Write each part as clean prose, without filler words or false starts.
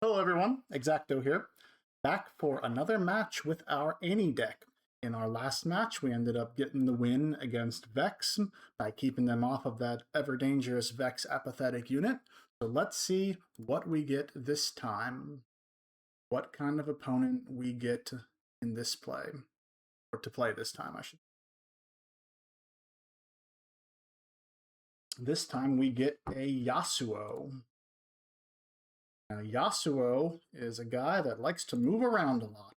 Hello everyone, Exacto here, back for another match with our Any deck. In our last match, we ended up getting the win against Vex by keeping them off of that ever-dangerous Vex apathetic unit. So let's see what we get this time. What kind of opponent we get in this play. Or to play this time, I should. This time we get a Yasuo. Now, Yasuo is a guy that likes to move around a lot.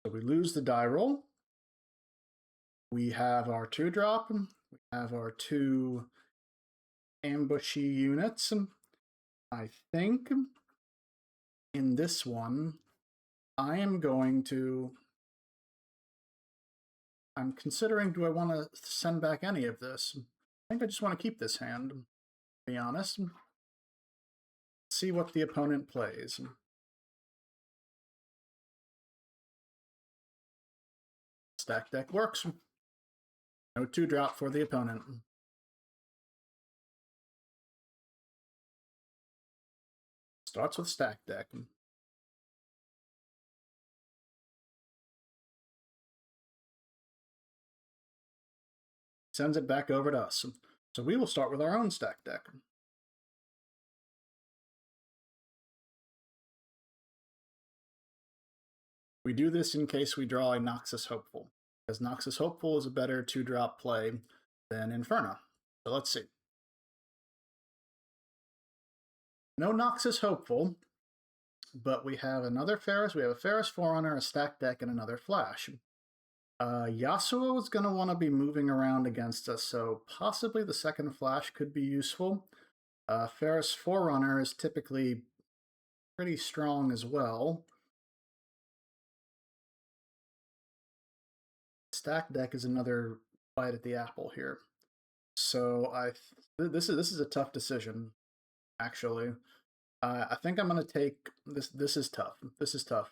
So we lose the die roll. We have our 2-drop. We have our 2 ambushy units. I think in this one, I'm considering, do I want to send back any of this? I think I just want to keep this hand, to be honest. See what the opponent plays. Stack deck works. No 2-drop for the opponent. Starts with stack deck. Sends it back over to us. So we will start with our own stack deck. We do this in case we draw a Noxus Hopeful, because Noxus Hopeful is a better 2-drop play than Inferno. So let's see. No Noxus Hopeful, but we have another Ferris. We have a Ferris Forerunner, a stack deck, and another Flash. Yasuo is going to want to be moving around against us, so possibly the second Flash could be useful. Ferris Forerunner is typically pretty strong as well. Stack deck is another bite at the apple here. So this is a tough decision, actually. I think I'm going to take this. This is tough. This is tough.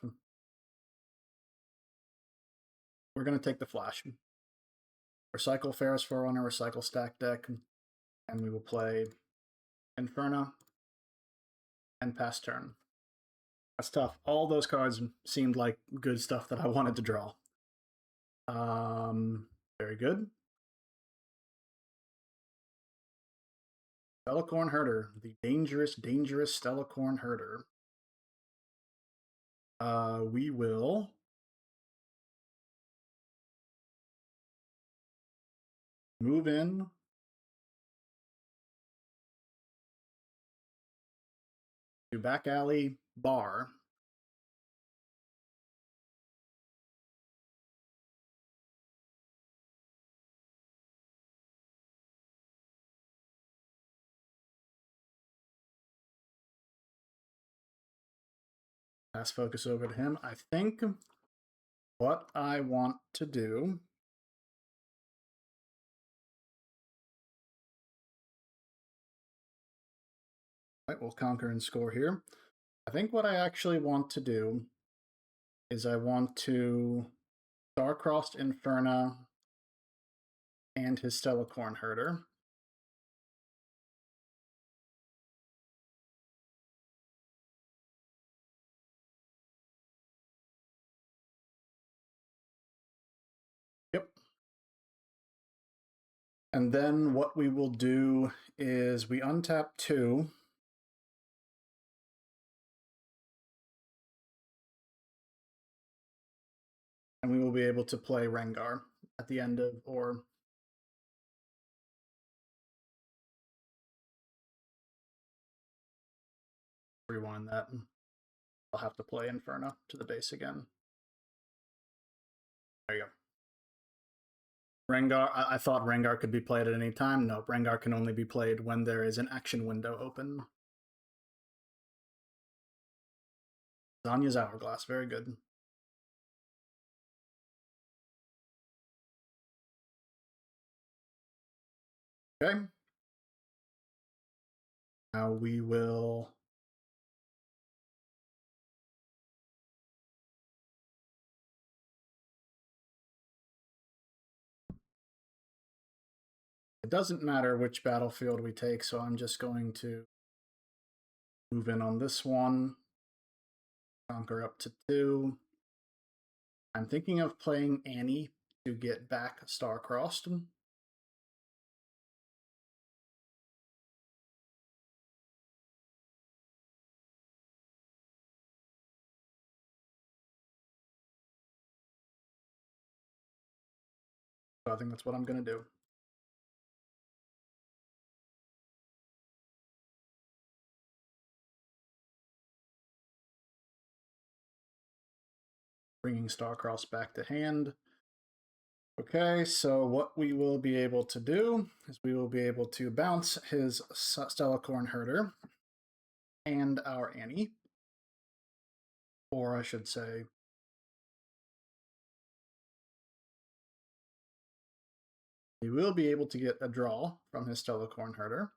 We're going to take the Flash. Recycle Ferris Forerunner, recycle stack deck, and we will play Inferno and pass turn. That's tough. All those cards seemed like good stuff that I wanted to draw. Very good. Stellacorn Herder, the dangerous Stellacorn Herder. We will move in to back alley bar. Pass focus over to him. I think what I want to do we'll conquer and score here. I think what I actually want to do is I want to Star-Crossed Inferno and his Stellacorn Herder. Yep. And then what we will do is we untap 2. And we will be able to play Rengar at the end of, or rewind that. I'll have to play Inferno to the base again. There you go. Rengar, I thought Rengar could be played at any time. No, Rengar can only be played when there is an action window open. Zanya's Hourglass, very good. Okay. Now we will it doesn't matter which battlefield we take, so I'm just going to Move in on this one. Conquer up to 2. I'm thinking of playing Annie to get back star-crossed. So I think that's what I'm going to do. Bringing Starcross back to hand. Okay, so what we will be able to do is we will be able to bounce his Stellacorn Herder and our Annie. Or I should say, he will be able to get a draw from his Stellacorn Herder.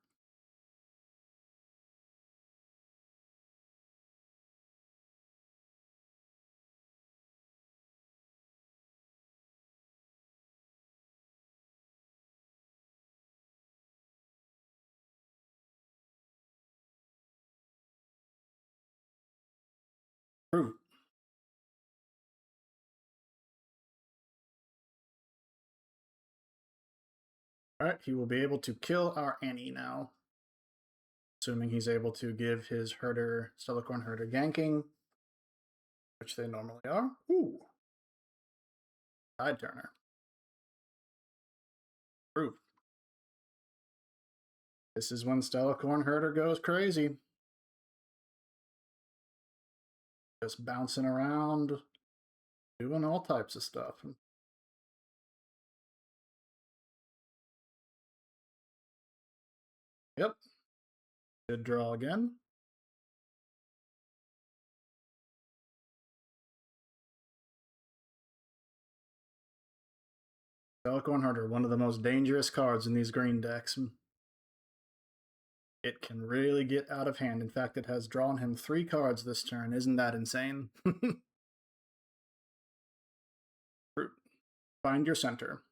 Prove. Alright, he will be able to kill our Annie now. Assuming he's able to give his Herder, Stellacorn Herder ganking, which they normally are. Ooh. Side turner. Proof. This is when Stellacorn Herder goes crazy. Just bouncing around, doing all types of stuff. Yep. Good draw again. Stellacorn Herder, one of the most dangerous cards in these green decks. It can really get out of hand. In fact, it has drawn him 3 cards this turn. Isn't that insane? Find your center.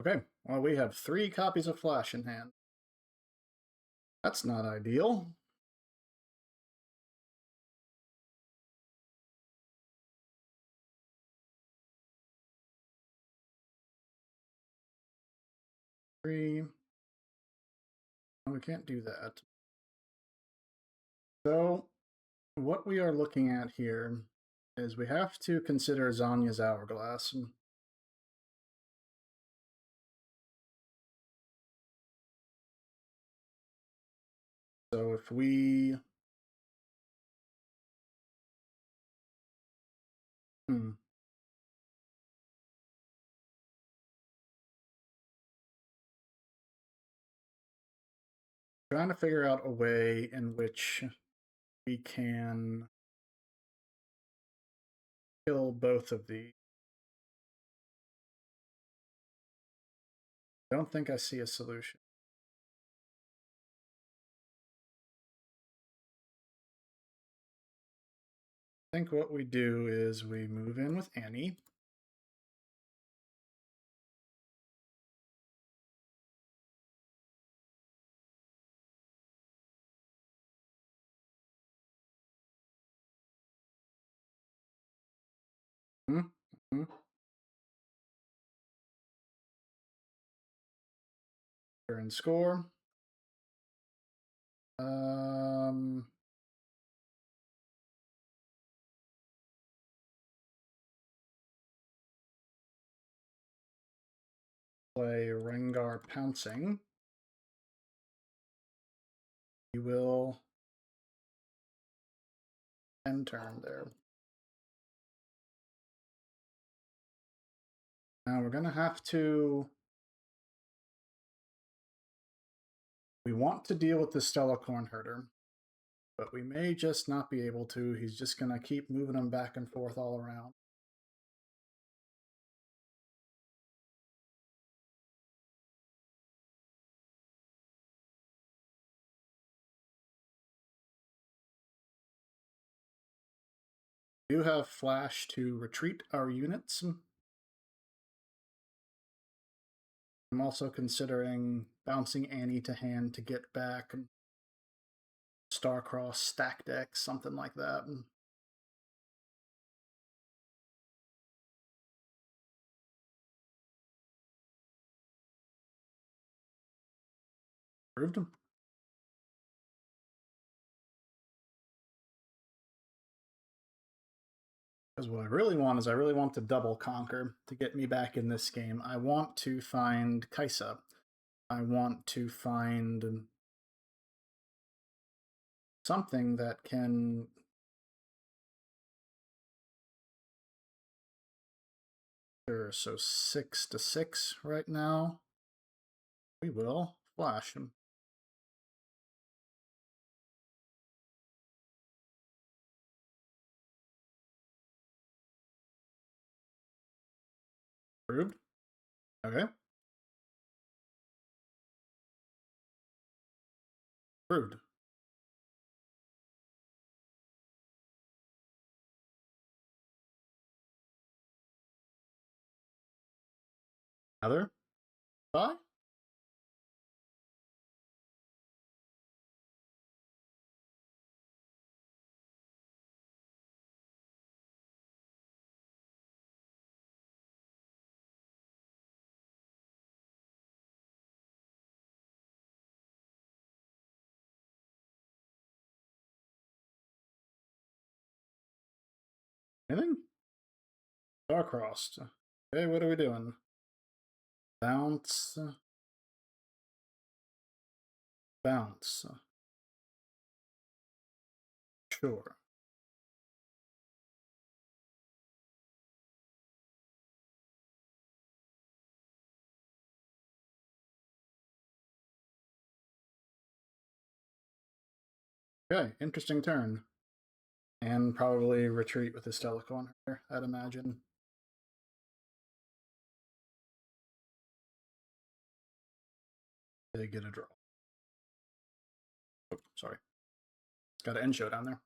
Okay, well, we have 3 copies of Flash in hand. That's not ideal. Three. No, we can't do that. So, what we are looking at here is we have to consider Zanya's Hourglass. So if we... Trying to figure out a way in which we can kill both of these. I don't think I see a solution. I think what we do is we move in with Annie. Mm-hmm. Turn score. Play Rengar Pouncing. We will end turn there. Now we're going to have to... We want to deal with the Stellacorn Herder, but we may just not be able to. He's just going to keep moving them back and forth all around. We do have flash to retreat our units. I'm also considering bouncing Annie to hand to get back Starcross, stack deck, something like that. Proved him. Because what I really want is I really want to double conquer to get me back in this game. I want to find Kaisa. I want to find something that can sure, so 6 to 6 right now. We will flash him. Proved. Okay. Proved. Another. Bye. Anything? Starcrossed. Okay, what are we doing? Bounce. Bounce. Sure. Okay, interesting turn. And probably retreat with his Telecorn here, I'd imagine. They get a draw. Oh, sorry. Got an end show down there.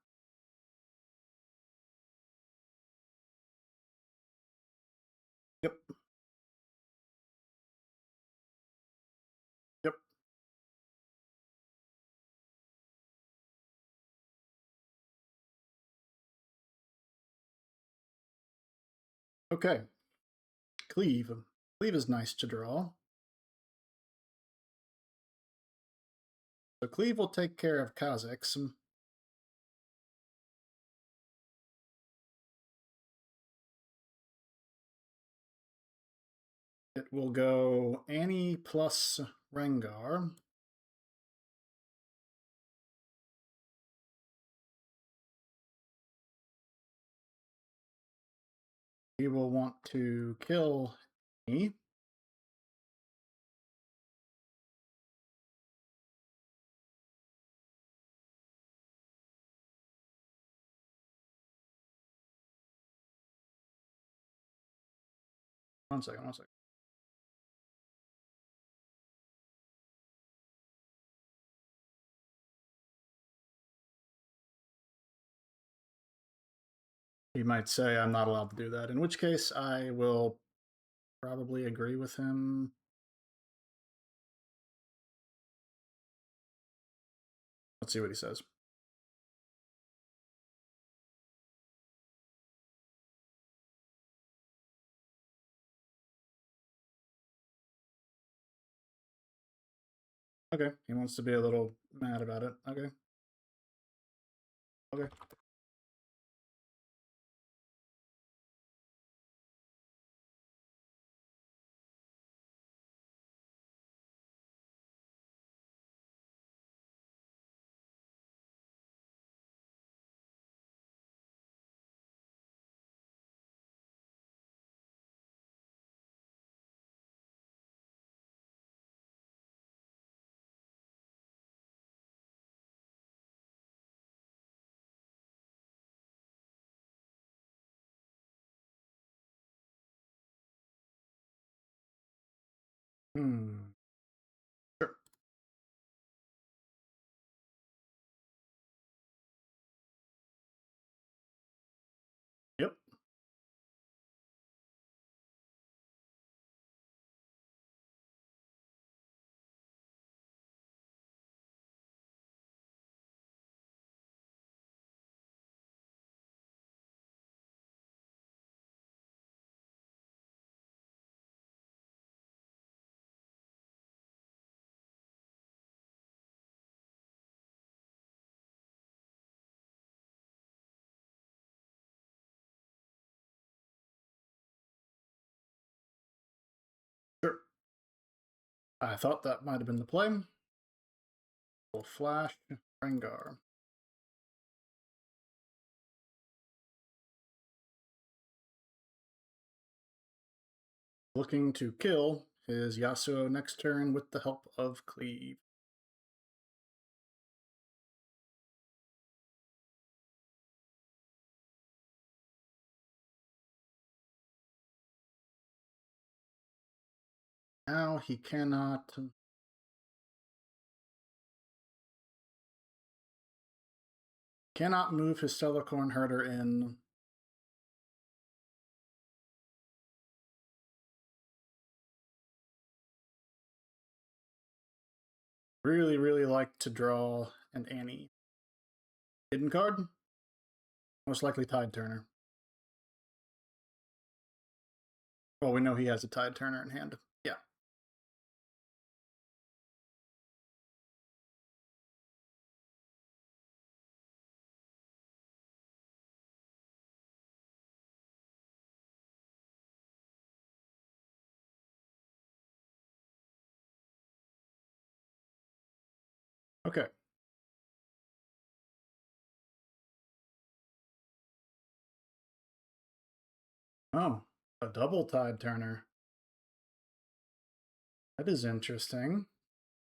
Yep. Yep. Okay. Cleave. Cleave is nice to draw. So Cleave will take care of Kha'Zix. It will go Annie plus Rengar. He will want to kill me. One second. He might say I'm not allowed to do that, in which case I will probably agree with him. Let's see what he says. Okay, he wants to be a little mad about it. Okay. Okay. Sure. I thought that might have been the play. We'll flash Rengar. Looking to kill his Yasuo next turn with the help of Cleave. Now he cannot move his Stellarcorn Herder in. Really, really like to draw an Annie. Hidden card? Most likely Tide Turner. Well, we know he has a Tide Turner in hand. Yeah. Okay. Oh, a double Tide Turner. That is interesting.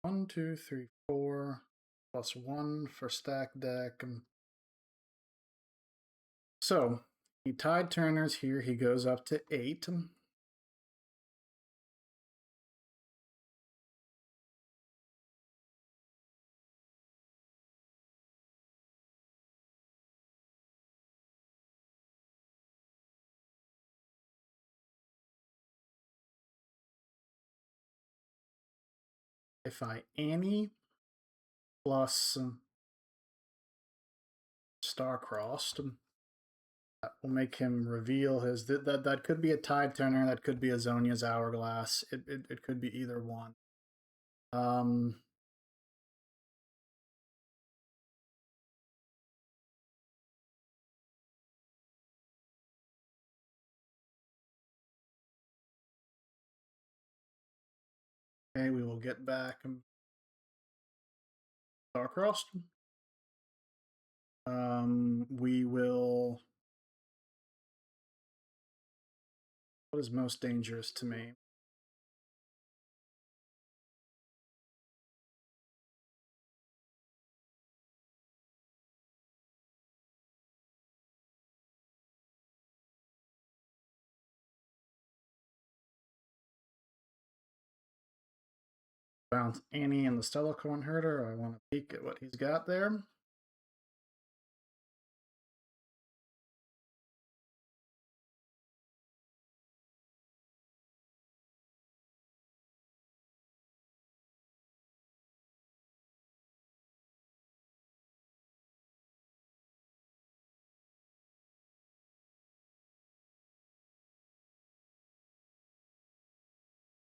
1, 2, 3, 4, +1 for stack deck. So he Tide Turners here. He goes up to 8. If I Annie plus Star-Crossed, that will make him reveal his... That could be a Tide Turner. That could be a Zonia's Hourglass. It could be either one. Okay, we will get back Star-Crossed. We will... What is most dangerous to me? Bounce Annie and the Stellarcorn Herder. I want to peek at what he's got there.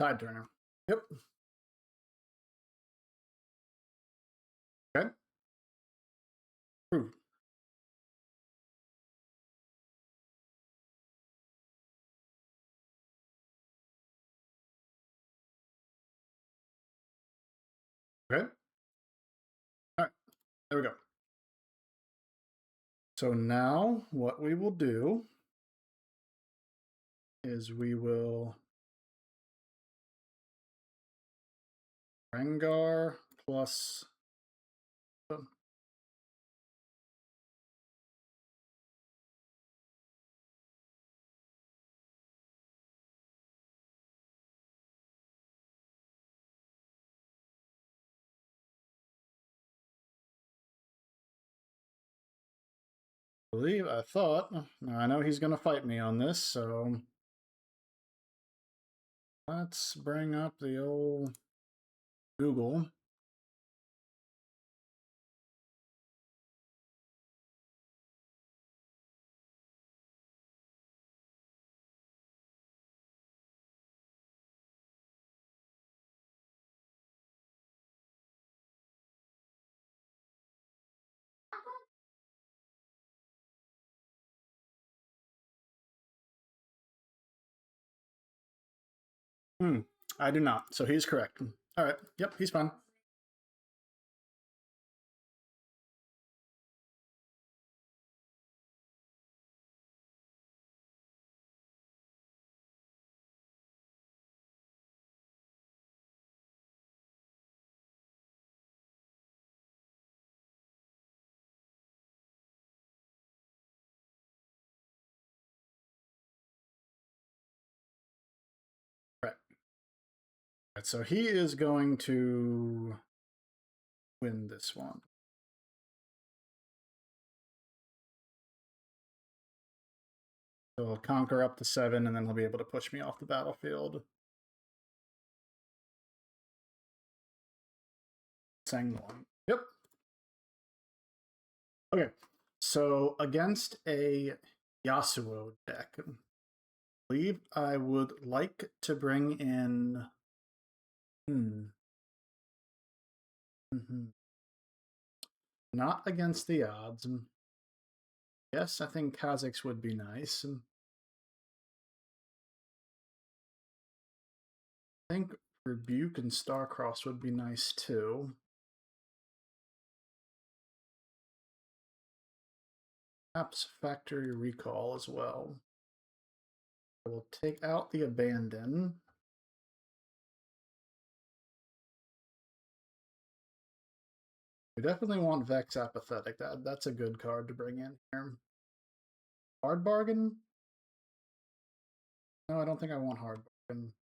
Tide Turner. Yep. Okay. Proof. Okay. All right. There we go. So now what we will do is we will Rengar plus I thought. Now I know he's going to fight me on this, so let's bring up the old Google. I do not, so he's correct. All right. Yep, he's fine. Right. Right. So he is going to win this one. So he'll conquer up to 7, and then he'll be able to push me off the battlefield. Sang1. Yep. Okay. So against a Yasuo deck, I believe I would like to bring in. Not against the odds. Yes, I think Kha'Zix would be nice. I think Rebuke and Starcross would be nice too. Perhaps Factory Recall as well. I will take out the Abandon. We definitely want Vex Apathetic. That's a good card to bring in here. Hard Bargain? No, I don't think I want Hard Bargain.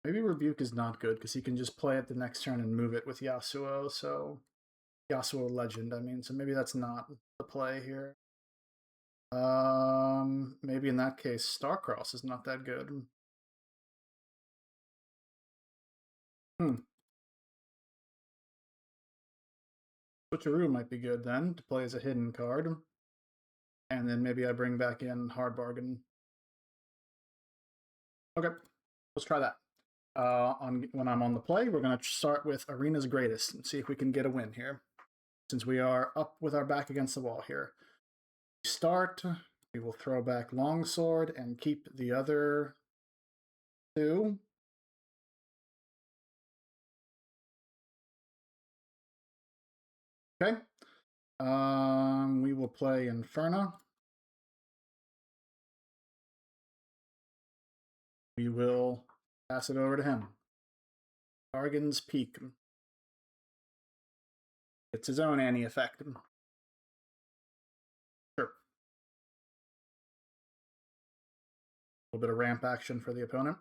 Maybe Rebuke is not good because he can just play it the next turn and move it with Yasuo. So Yasuo Legend, I mean. So maybe that's not the play here. Maybe in that case, Starcross is not that good. Switcheroo might be good then to play as a hidden card. And then maybe I bring back in Hard Bargain. Okay, let's try that. When I'm on the play, we're going to start with Arena's Greatest and see if we can get a win here. Since we are up with our back against the wall here. We start, we will throw back Longsword and keep the other 2. Okay. We will play Inferno. We will pass it over to him. Targan's Peak. It's his own Annie effect. Sure. A little bit of ramp action for the opponent.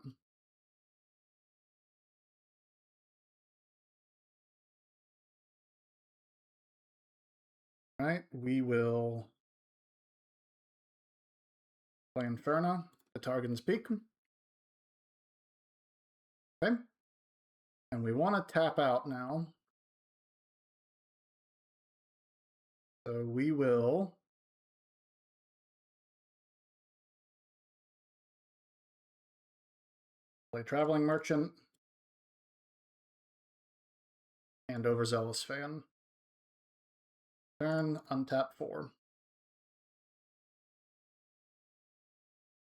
All right, we will play Inferno, the Targan's Peak. Okay. And we want to tap out now. So we will play Traveling Merchant and Overzealous Fan. Turn, untap 4.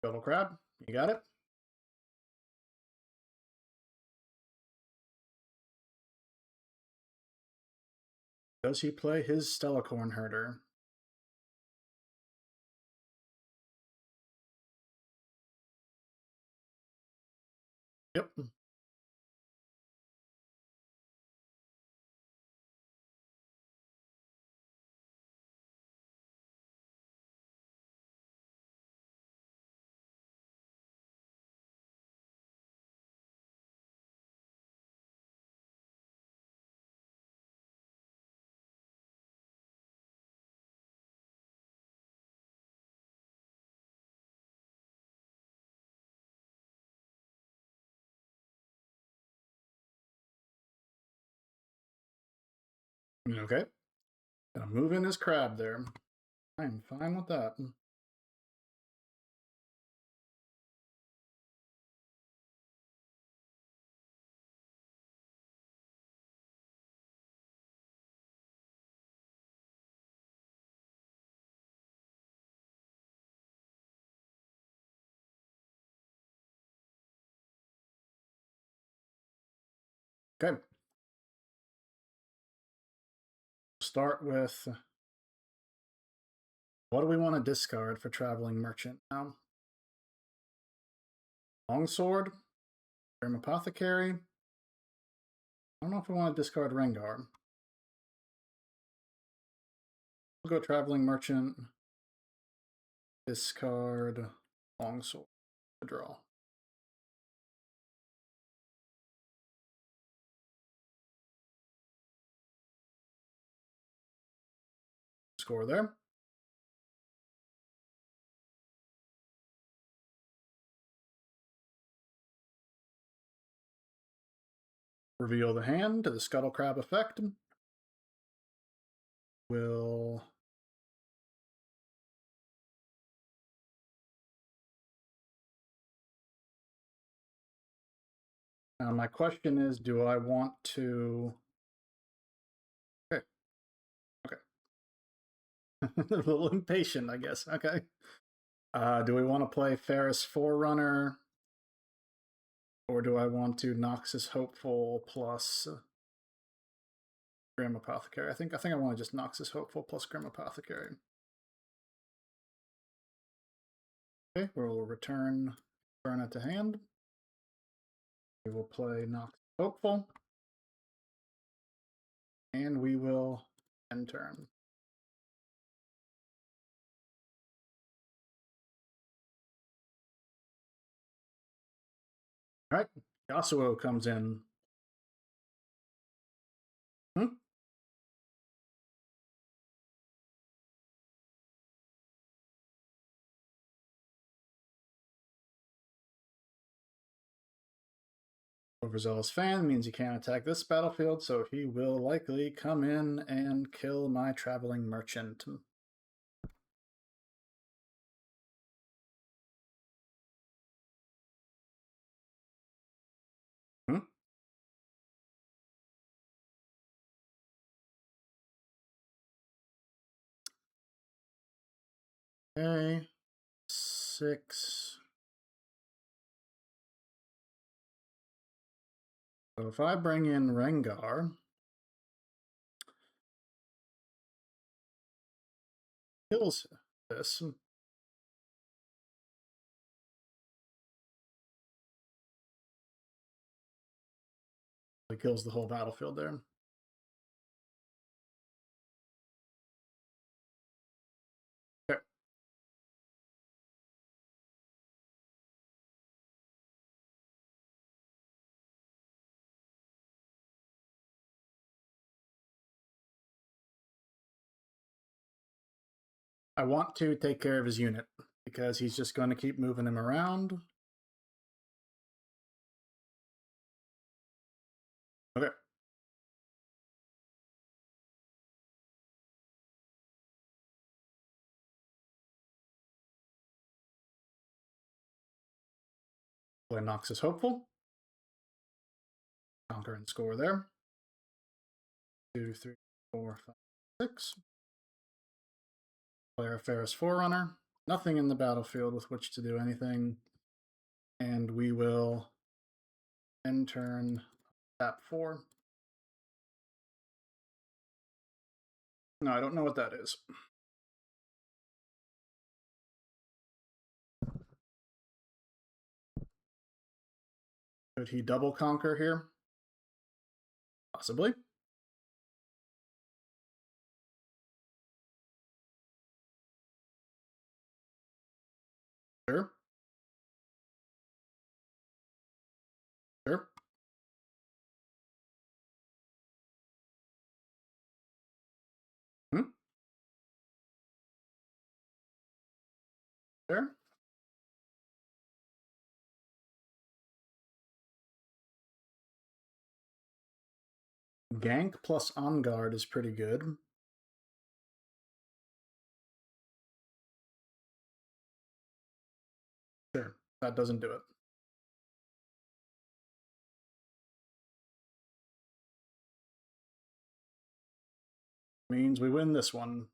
Scuttle Crab, you got it. Does he play his Stellacorn Herder? Yep. Okay. Gonna move in his crab there. I'm fine with that. Okay. Start with, what do we want to discard for Traveling Merchant now? Longsword, Grim Apothecary. I don't know if we want to discard Rengar. We'll go Traveling Merchant, discard Longsword to draw. Score there. Reveal the hand to the Scuttle Crab effect. Will now my question is, do I want to... Okay. Okay. A little impatient, I guess. Okay. Do we want to play Ferris Forerunner? Or do I want to Noxus Hopeful plus Grim Apothecary? I think I want to just Noxus Hopeful plus Grim Apothecary. Okay, we'll return it to hand. We will play Noxus Hopeful. And we will end turn. All right, Yasuo comes in. Overzealous fan means he can't attack this battlefield, so he will likely come in and kill my Traveling Merchant. Okay, 6. So if I bring in Rengar, kills this. It kills the whole battlefield there. Okay. I want to take care of his unit because he's just going to keep moving him around. Okay. Play Noxus Hopeful. Conquer and score there. 2, 3, 4, 5, 6. Play our Ferris Forerunner. Nothing in the battlefield with which to do anything. And we will end turn, tap 4. No, I don't know what that is. Could he double conquer here? Possibly. Sure. Sure. Sure. Gank plus On Guard is pretty good. Sure, that doesn't do it. Means we win this one.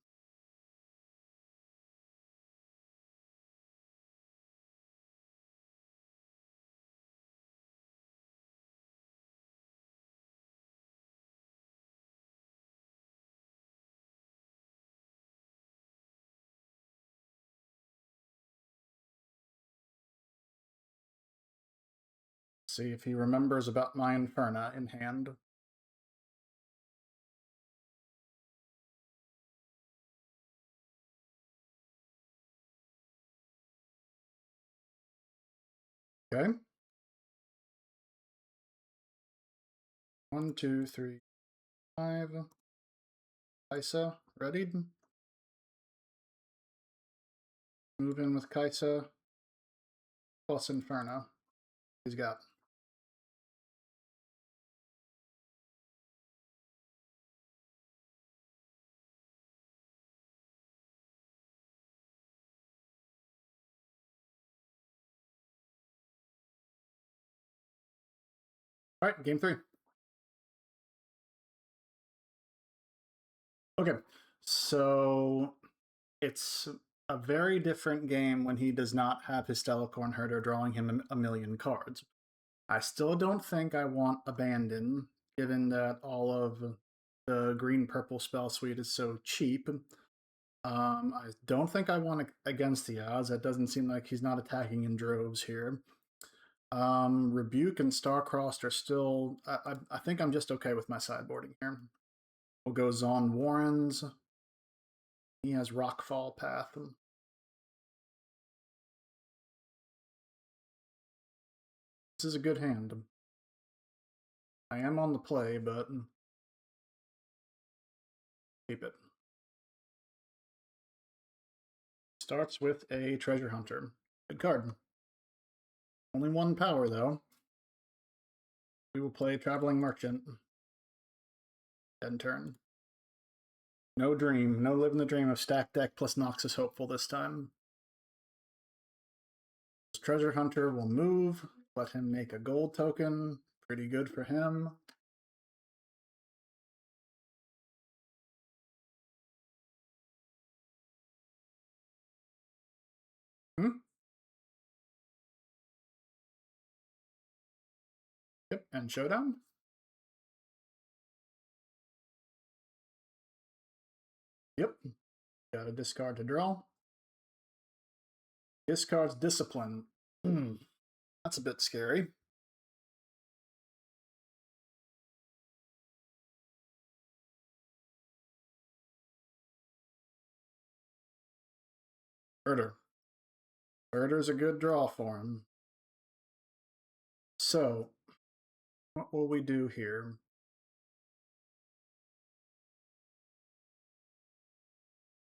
See if he remembers about my Inferna in hand. Okay. 1, 2, 3, 5. Kaisa, readied. Move in with Kaisa. Plus Inferno. He's got. All right, game 3. Okay, so it's a very different game when he does not have his Stellacorn Herder drawing him a million cards. I still don't think I want Abandon, given that all of the green-purple spell suite is so cheap. I don't think I want Against the Odds. That doesn't seem like he's not attacking in droves here. Rebuke and Starcrossed are still... I think I'm just okay with my sideboarding here. We'll go Zon Warrens. He has Rockfall Path. This is a good hand. I am on the play, but keep it. Starts with a Treasure Hunter. Good card. Only 1 power, though. We will play Traveling Merchant. End turn. No dream. No living the dream of stack deck plus Noxus Hopeful this time. This Treasure Hunter will move. Let him make a gold token. Pretty good for him. Yep, and Showdown. Yep. Got a discard to draw. Discards Discipline. That's a bit scary. Herder. Herder's a good draw for him. So, what will we do here?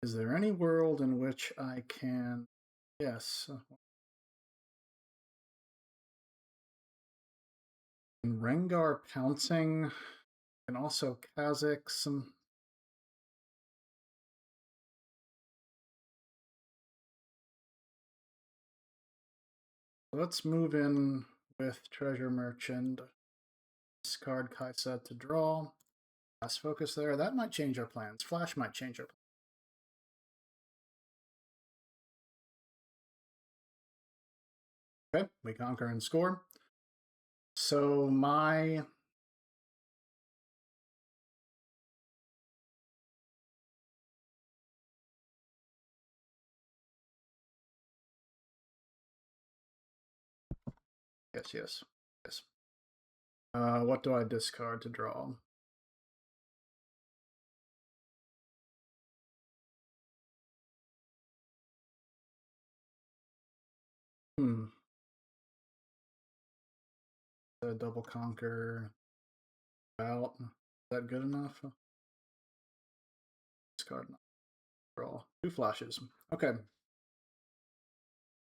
Is there any world in which I can... Yes. Rengar Pouncing, and also Kha'Zix. Let's move in with Treasure Merchant. Discard Kaisa to draw. Last focus there. That might change our plans. Flash might change our plans. Okay, we conquer and score. So my... Yes. What do I discard to draw? A double conquer out. Is that good enough? Discard, draw. 2 flashes. Okay.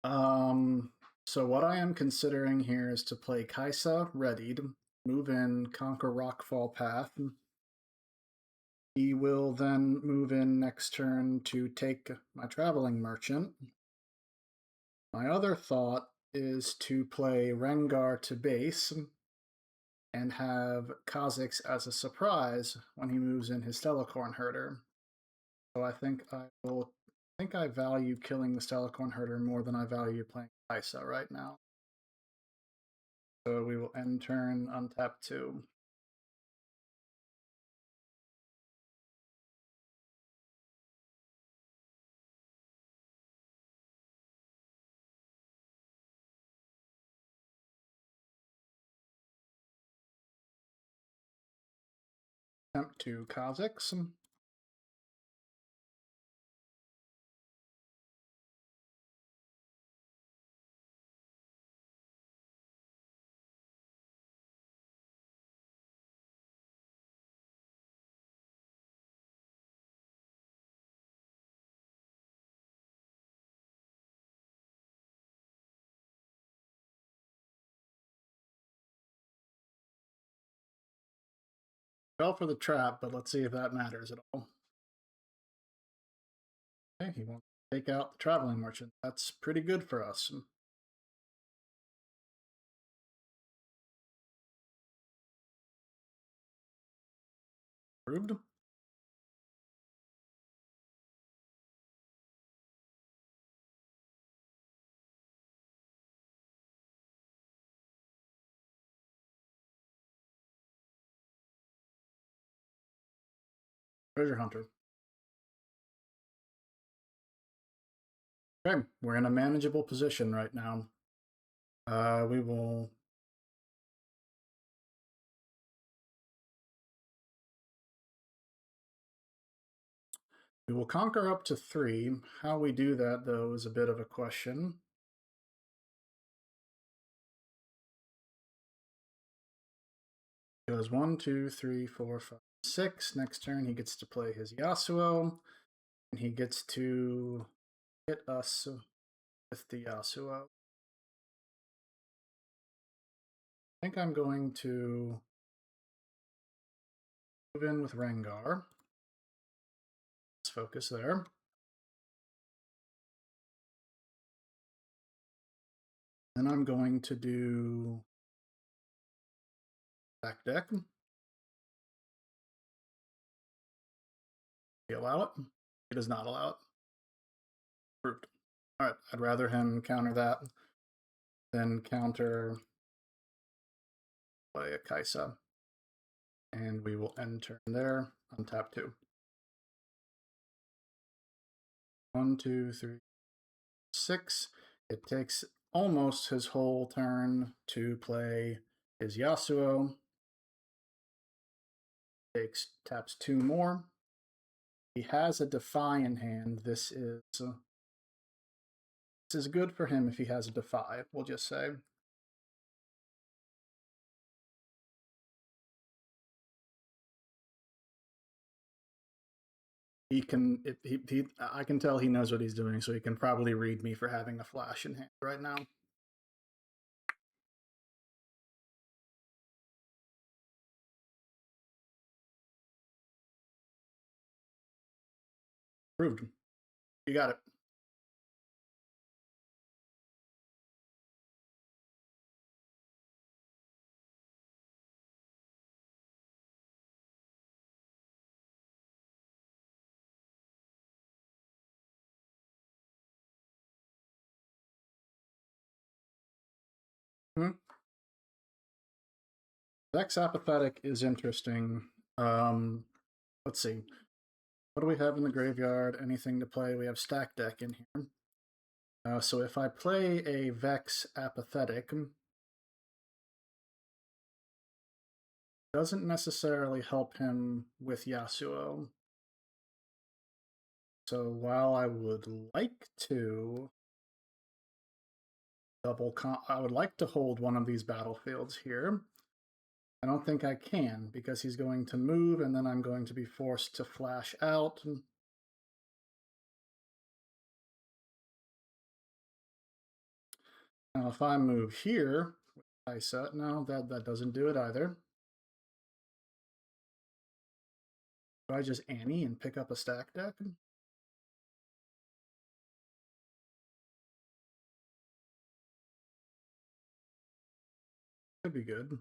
So what I am considering here is to play Kaisa readied, move in, conquer Rockfall Path. He will then move in next turn to take my Traveling Merchant. My other thought is to play Rengar to base and have Kha'Zix as a surprise when he moves in his Stellacorn Herder. So I think I value killing the Stellacorn Herder more than I value playing Kaisa right now. So we will end turn, untap 2. attempt to Kha'Zix. Fell for the trap, but let's see if that matters at all. Okay, he wants to take out the traveling merchant. That's pretty good for us. Approved. Treasure hunter. Okay, we're in a manageable position right now. We will conquer up to 3. How we do that, though, is a bit of a question. Goes 1, 2, 3, 4, 5, 6. Next turn, he gets to play his Yasuo, and he gets to hit us with the Yasuo. I think I'm going to move in with Rengar. Let's focus there. Then I'm going to do back deck. He allow it? He does not allow it. Approved. All right, I'd rather him counter that than counter by a Kaisa. And we will end turn there on tap 2. 1, 2, 3, 6. It takes almost his whole turn to play his Yasuo. Taps 2 more. He has a Defy in hand. This is good for him if he has a Defy, we'll just say. He can, I can tell he knows what he's doing, so he can probably read me for having a flash in hand right now. Proved. You got it. Dex Apathetic is interesting. Let's see. What do we have in the graveyard? Anything to play? We have Stack Deck in here. So if I play a Vex Apathetic, doesn't necessarily help him with Yasuo. So while I would like to I would like to hold one of these battlefields here. I don't think I can, because he's going to move, and then I'm going to be forced to flash out. Now, if I move here, no, that doesn't do it either. Do I just Annie and pick up a stack deck? Could be good.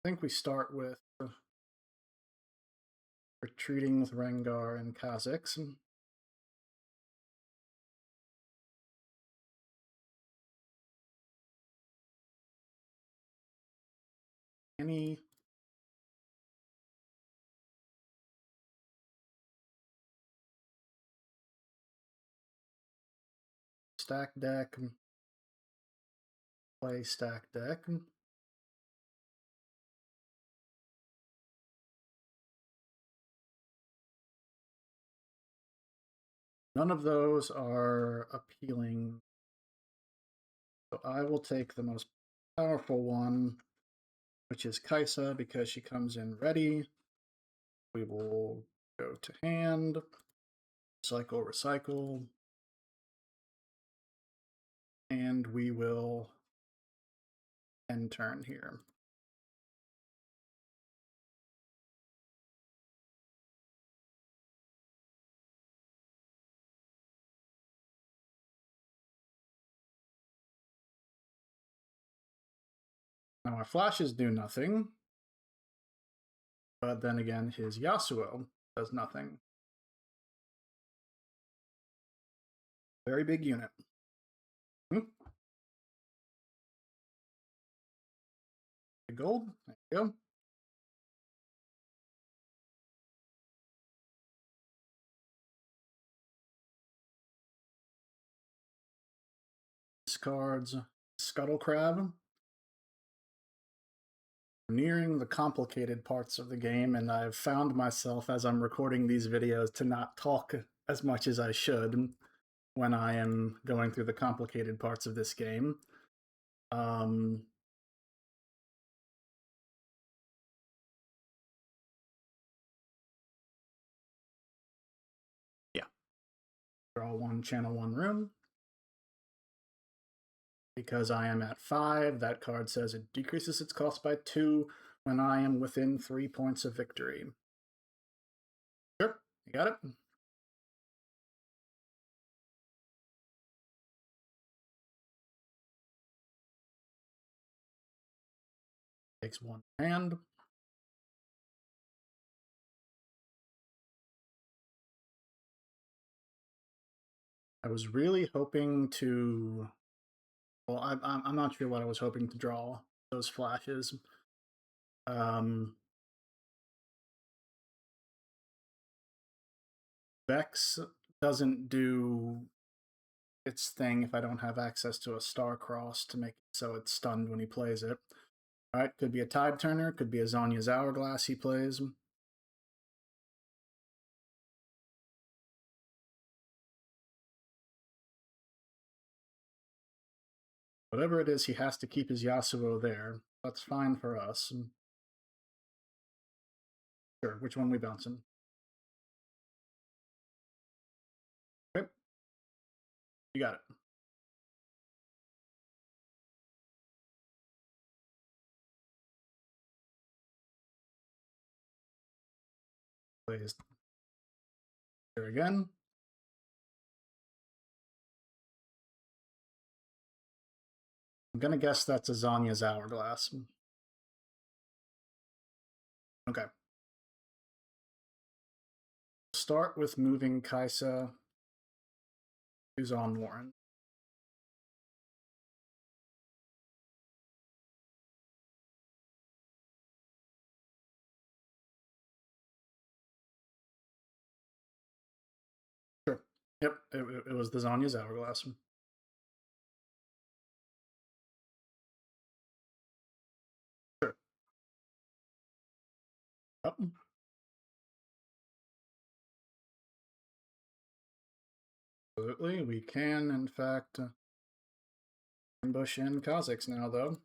I think we start with retreating with Rengar and Kha'Zix. Annie. Stack deck. Play stack deck. None of those are appealing. So I will take the most powerful one, which is Kaisa, because she comes in ready. We will go to hand, cycle, recycle, and we will end turn here. Now our flashes do nothing, but then again his Yasuo does nothing. Very big unit. Gold, there you go. Discards Scuttle Crab. Nearing the complicated parts of the game, and I've found myself as I'm recording these videos to not talk as much as I should when I am going through the complicated parts of this game. Yeah. Draw one, channel one room. Because I am at 5, that card says it decreases its cost by 2 when I am within 3 points of victory. Sure, you got it. Takes one hand. I was really hoping to... Well, I'm not sure what I was hoping to draw those flashes. Vex doesn't do its thing if I don't have access to a Star Cross to make it so it's stunned when he plays it. Alright, could be a Tide Turner, could be a Zonya's Hourglass he plays. Whatever it is, he has to keep his Yasuo there. That's fine for us. Sure, which one we bouncing? Okay. You got it. Plays here again. I'm gonna guess that's a Zonya's Hourglass. Okay. Start with moving Kaisa to Zon Warren. Sure. Yep, it was the Zonya's Hourglass. Sure. Yep. Absolutely, we can, in fact, ambush in Kha'Zix now, though.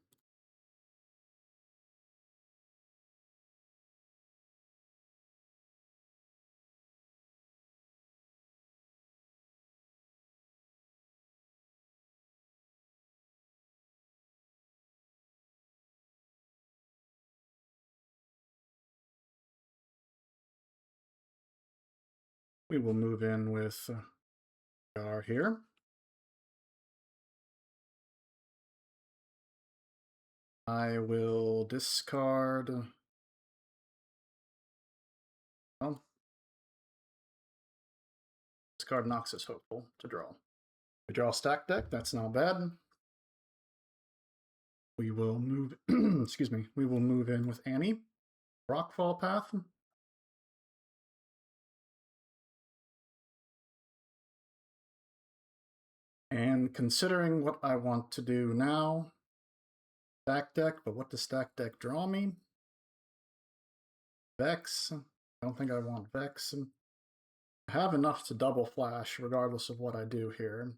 We will move in with Gar here. I will discard... Well, discard Noxus Hopeful to draw. We draw stack deck, that's not bad. We will move... excuse me. We will move in with Annie. Rockfall Path. And considering what I want to do now, stack deck, but what does stack deck draw me? Vex. I don't think I want Vex. I have enough to double flash regardless of what I do here.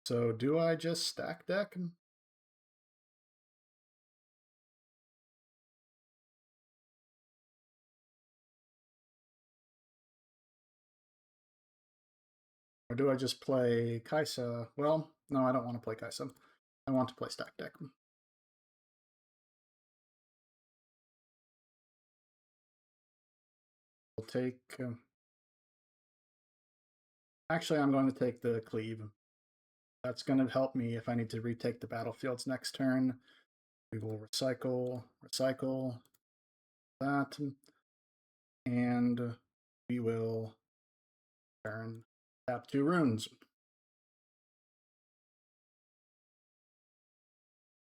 So do I just stack deck? Or do I just play Kaisa? Well, no, I don't want to play Kaisa. I want to play stack deck. We'll take... actually, I'm going to take the cleave. That's going to help me if I need to retake the battlefields next turn. We will recycle that, and we will turn tap 2 runes.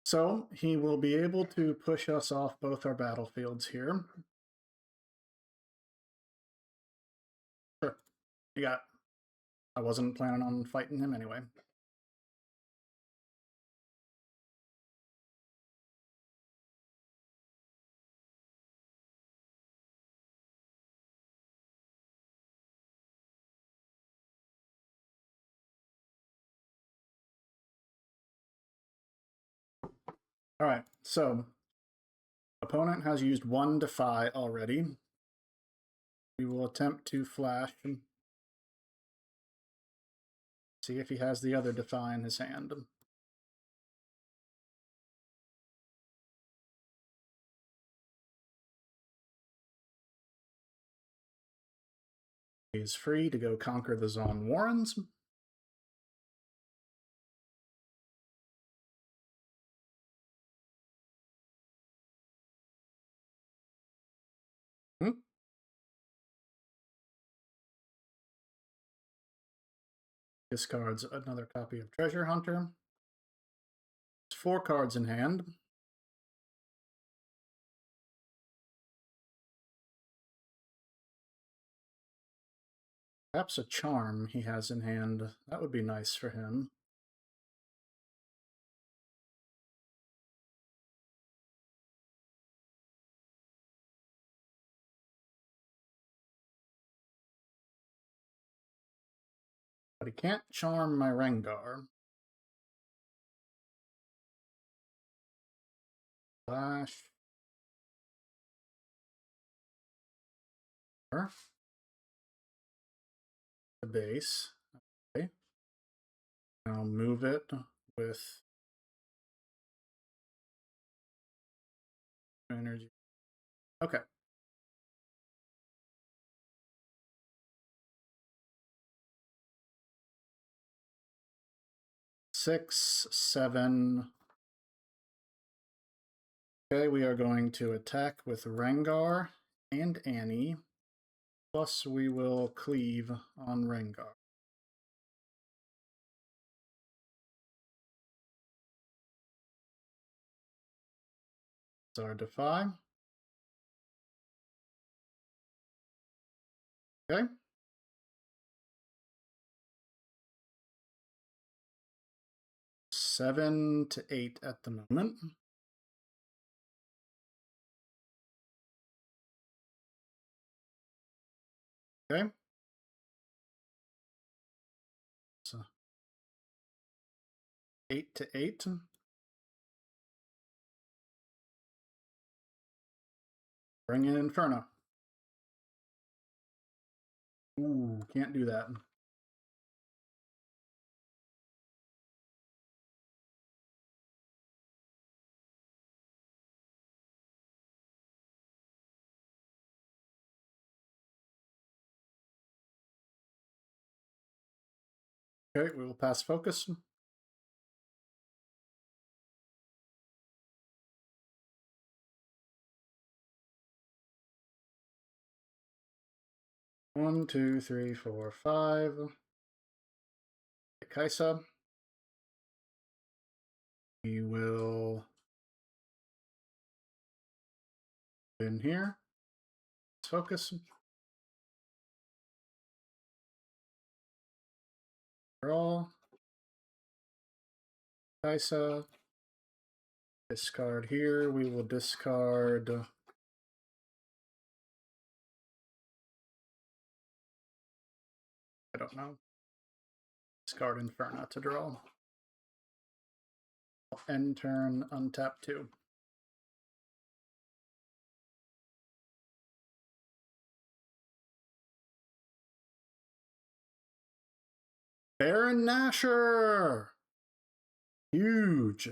So he will be able to push us off both our battlefields here. Sure, you got it. I wasn't planning on fighting him anyway. All right, so opponent has used 1 Defy already. We will attempt to flash and see if he has the other Defy in his hand. He is free to go conquer the Zon Warrens. Discards another copy of Treasure Hunter. 4 cards in hand. Perhaps a Charm he has in hand. That would be nice for him. But he can't charm my Rengar. Flash. The base. Okay. I'll move it with energy. Okay. Six, 7. Okay, we are going to attack with Rengar and Annie. Plus, we will cleave on Rengar. It's our Defy. Okay. Seven to 8 at the moment. Okay. So 8 to 8. Bring in Inferno. Ooh, can't do that. Okay, we will pass focus. One, two, three, four, 5. Kaisa. We will in here. Focus. Draw. Kaisa. Discard here. We will discard I don't know. Discard Inferno to draw. End turn, untap 2. Baron Nashor! Huge.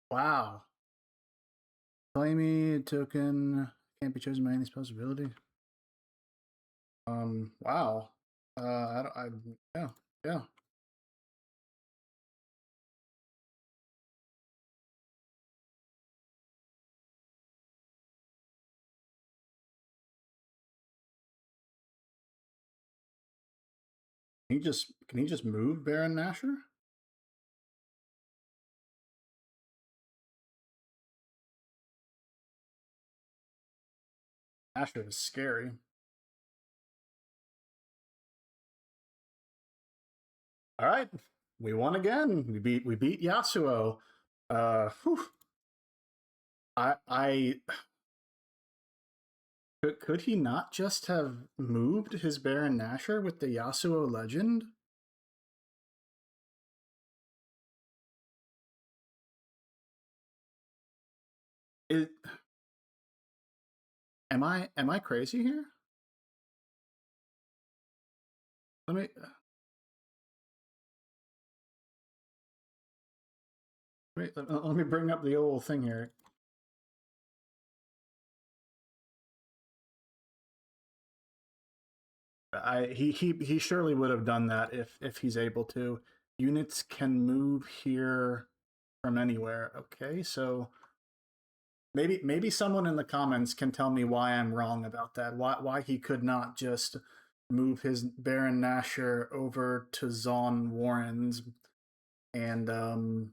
Wow. Play me, token, can't be chosen by any possibility. Wow. Yeah. Can he just move Baron Nashor? Nashor is scary. All right, we won again. We beat Yasuo. Whew. I could he not just have moved his Baron Nashor with the Yasuo legend? Am I crazy here? Let me let me bring up the old thing here. He surely would have done that if he's able to. Units can move here from anywhere. Okay, so maybe someone in the comments can tell me why I'm wrong about that. Why he could not just move his Baron Nashor over to Zaun Warrens and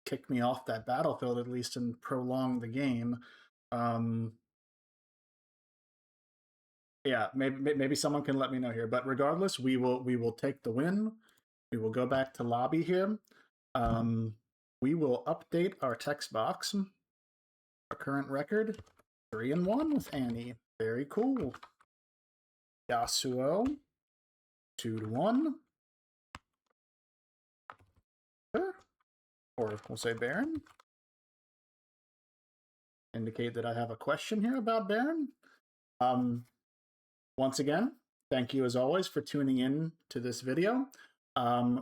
kick me off that battlefield at least and prolong the game. Yeah, maybe someone can let me know here. But regardless, we will take the win. We will go back to lobby here. We will update our text box. Our current record 3-1 with Annie. Very cool. Yasuo 2-1. Sure. Or we'll say Baron. Indicate that I have a question here about Baron. Once again, thank you as always for tuning in to this video.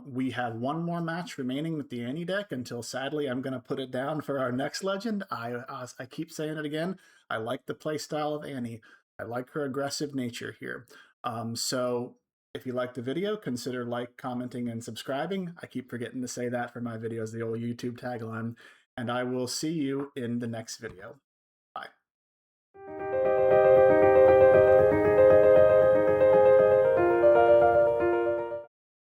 We have one more match remaining with the Annie deck until sadly I'm going to put it down for our next legend. I keep saying it again. I like the playstyle of Annie. I like her aggressive nature here. So if you like the video, consider commenting, and subscribing. I keep forgetting to say that for my videos, the old YouTube tagline. And I will see you in the next video.